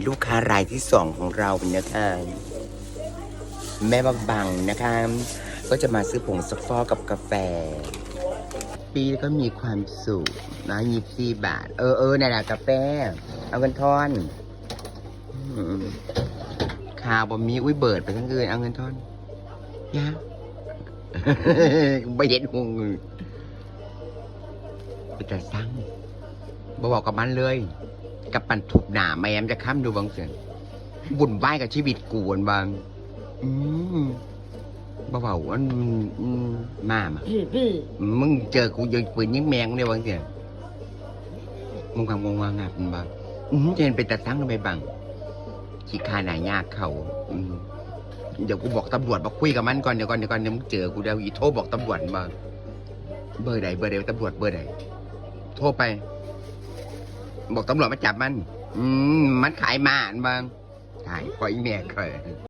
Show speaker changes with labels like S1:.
S1: ลูกค้ารายที่2ของเรานะคะแม่บังนะคะก็จะมาซื้อผงซักฟอกกับกาแฟปีก็มีความสุขนะ24 บาทนี่นแหละกาแฟเอาเงินทอนข่าวบ่มีอุ้ยเบิดไปทั้งคืนเอาเงินทอนยะ ไม่เห็นหงไปแต่สั่งบอกกับมันเลยกับปันถูกหนาแม่มจะข้ามดูบางเสียงบุ่นไหวกับชีวิตกูนบางเบาๆอันมามึงเจอกูยิงปืนยิงแมงเนี่ยบางเสียงมึงความงงวางงับมันบางเจนไปแต่สั่งไปบังขี้คาหนายากเขาเดี๋ยวกูบอกตำรวจบอกคุยกับมันก่อนเดี๋ยวมึงเจอกูเดี๋ยวอีโทรบอกตำรวจมาเบอร์ใดตำรวจเบอร์ใดโทรไปบอกตำรวจมาจับมันมันขายหมาบางขายปล่อยแม่เคย